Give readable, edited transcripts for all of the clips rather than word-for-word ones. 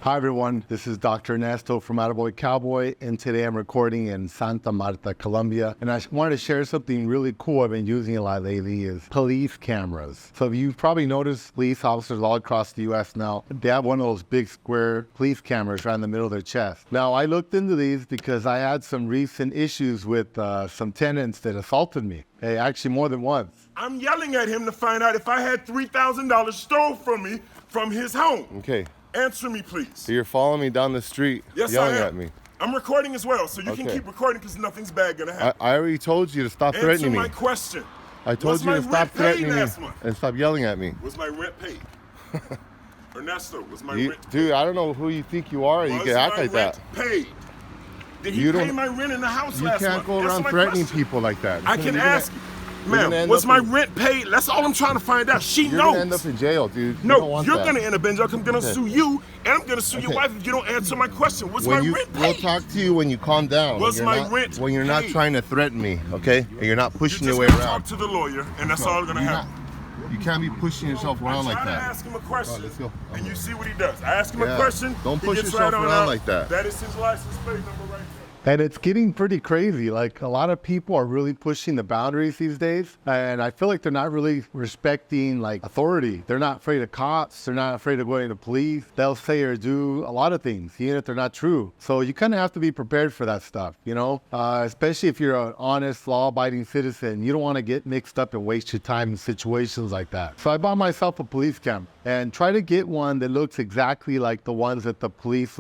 Hi everyone, this is Dr. Ernesto from Attaboycowboy, and today I'm recording in Santa Marta, Colombia. And I wanted to share something really cool I've been using a lot lately is police cameras. So you've probably noticed police officers all across the US now, they have one of those big square police cameras right in the middle of their chest. Now I looked into these because I had some recent issues with some tenants that assaulted me. Hey, actually more than once. I'm yelling at him to find out if I had $3,000 stole from me from his home. Okay. Answer me, please. So you're following me down the street, Yes, yelling I am. at me. I'm recording as well, so you can Okay. keep recording because nothing's bad gonna happen. I already told you to stop threatening me. Answer my question. I told Was you my to stop rent paid threatening me last month? and stop yelling at me. Was my rent paid? Ernesto, was my You, rent paid? dude, I don't know who you think you are. You Was can act my like that. rent paid? Did he You pay don't- my rent in the house You last month? can't go Answer around my threatening question. people like that. I can ask you. you're gonna Ma'am, end was up my in- rent paid? That's all I'm trying to find out. She You're knows. gonna end up in jail, dude. You don't No, want you're that. gonna end up in jail. I'm gonna Okay. sue you, and I'm gonna sue your Okay. wife if you don't answer my question. Was When my you, rent we'll paid? talk to you when you calm down. Was when my you're not, rent when you're not paid? trying to threaten me, okay? And you're not You pushing just your way gotta around. talk to the lawyer, and that's No, all gonna you're happen. not- You can't be pushing yourself around like I try to that. ask him a question, let's go. and you see what he does. I ask him Yeah. a question. Don't he push gets yourself right on around out. like that. That is his license plate number right there. And it's getting pretty crazy. Like a lot of people are really pushing the boundaries these days. And I feel like they're not really respecting like authority. They're not afraid of cops. They're not afraid of going to police. They'll say or do a lot of things, even if they're not true. So you kind of have to be prepared for that stuff, you know, especially if you're an honest, law-abiding citizen. You don't want to get mixed up and waste your time in situations like that. So I bought myself a police camera and try to get one that looks exactly like the ones that the police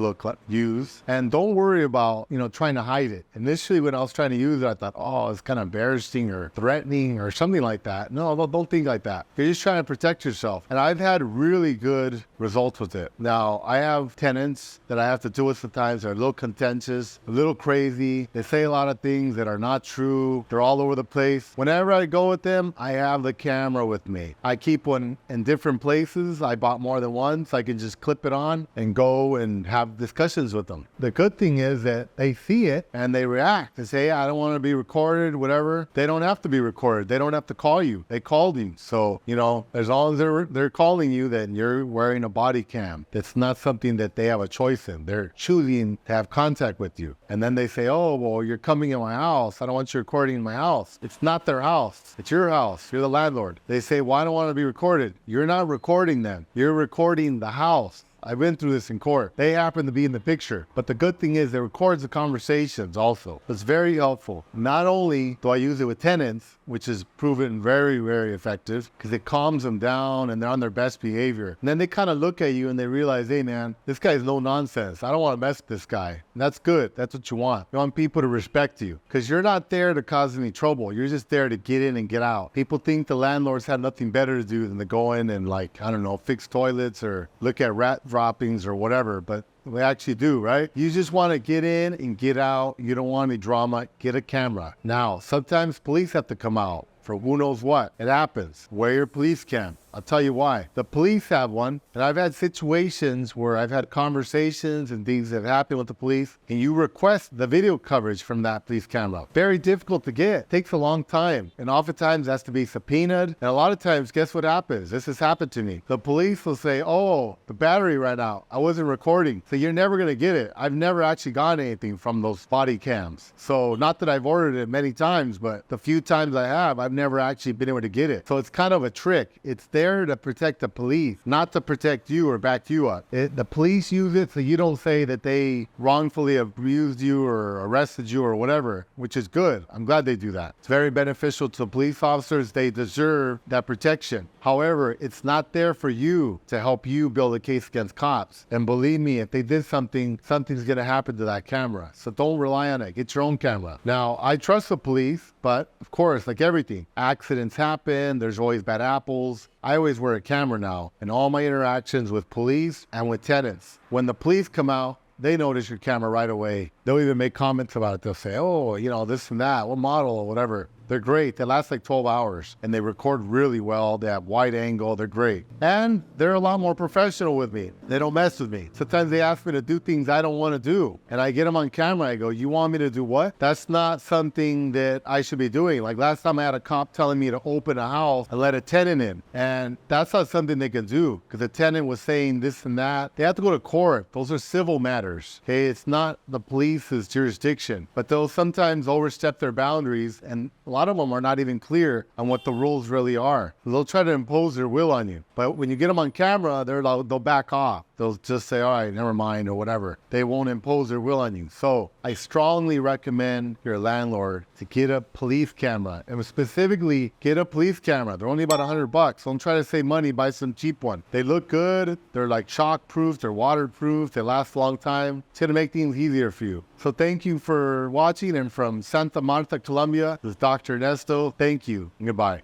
use. And don't worry about, you know, trying to hide it. Initially, when I was trying to use it, I thought, oh, it's kind of embarrassing or threatening or something like that. No, don't think like that. You're just trying to protect yourself. And I've had really good results with it. Now, I have tenants that I have to deal with sometimes. They're a little contentious, a little crazy. They say a lot of things that are not true. They're all over the place. Whenever I go with them, I have the camera with me. I keep one in different places. I bought more than one, so I can just clip it on and go and have discussions with them. The good thing is that they see it and they react and say, I don't want to be recorded, whatever. They don't have to be recorded. They don't have to call you. They called you. So, you know, as long as they're calling you, then you're wearing a body cam. That's not something that they have a choice in. They're choosing to have contact with you. And then they say, oh, well, you're coming in my house. I don't want you recording in my house. It's not their house. It's your house. You're the landlord. They say, well, I don't want to be recorded. You're not recording them. You're recording the house. I've been through this in court. They happen to be in the picture. But the good thing is it records the conversations also. It's very helpful. Not only do I use it with tenants, which is proven very, very effective because it calms them down and they're on their best behavior. And then they kind of look at you and they realize, hey man, this guy's no nonsense. I don't want to mess with this guy. And that's good. That's what you want. You want people to respect you because you're not there to cause any trouble. You're just there to get in and get out. People think the landlords have nothing better to do than to go in and like, I don't know, fix toilets or look at rat droppings or whatever, but we actually do, right? You just want to get in and get out. You don't want any drama. Get a camera. Now, sometimes police have to come out for who knows what. It happens. Wear your police cam. I'll tell you why. The police have one, and I've had situations where I've had conversations and things that have happened with the police, and you request the video coverage from that police camera. Very difficult to get. Takes a long time, and oftentimes has to be subpoenaed. And a lot of times, guess what happens? This has happened to me. The police will say, oh, the battery ran out. I wasn't recording. So you're never going to get it. I've never actually gotten anything from those body cams. So not that I've ordered it many times, but the few times I have, I've never actually been able to get it. So it's kind of a trick. It's there to protect the police, not to protect you or back you up. The police use it so you don't say that they wrongfully abused you or arrested you or whatever, which is good. I'm glad they do that. It's very beneficial to police officers. They deserve that protection. However, it's not there for you to help you build a case against cops. And believe me, if they did something, something's going to happen to that camera. So don't rely on it. Get your own camera. Now, I trust the police, but of course, like everything, accidents happen. There's always bad apples. I always wear a camera now in all my interactions with police and with tenants. When the police come out, they notice your camera right away. They'll even make comments about it. They'll say, oh, you know, this and that, what model or whatever. They're great. They last like 12 hours and they record really well. They have wide angle. They're great. And they're a lot more professional with me. They don't mess with me. Sometimes they ask me to do things I don't want to do. And I get them on camera. I go, you want me to do what? That's not something that I should be doing. Like last time I had a cop telling me to open a house and let a tenant in. And that's not something they can do because the tenant was saying this and that. They have to go to court. Those are civil matters. Okay, it's not the police's jurisdiction. But they'll sometimes overstep their boundaries, and a lot of them are not even clear on what the rules really are. They'll try to impose their will on you. But when you get them on camera, they'll back off. They'll just say, all right, never mind, or whatever. They won't impose their will on you. So I strongly recommend your landlord to get a police camera, and specifically get a police camera. They're only about $100. Don't try to save money, buy some cheap one. They look good. They're like shock proof. They're waterproof. They last a long time. It's going to make things easier for you. So thank you for watching. And from Santa Marta, Colombia, this is Dr. Ernesto. Thank you. Goodbye.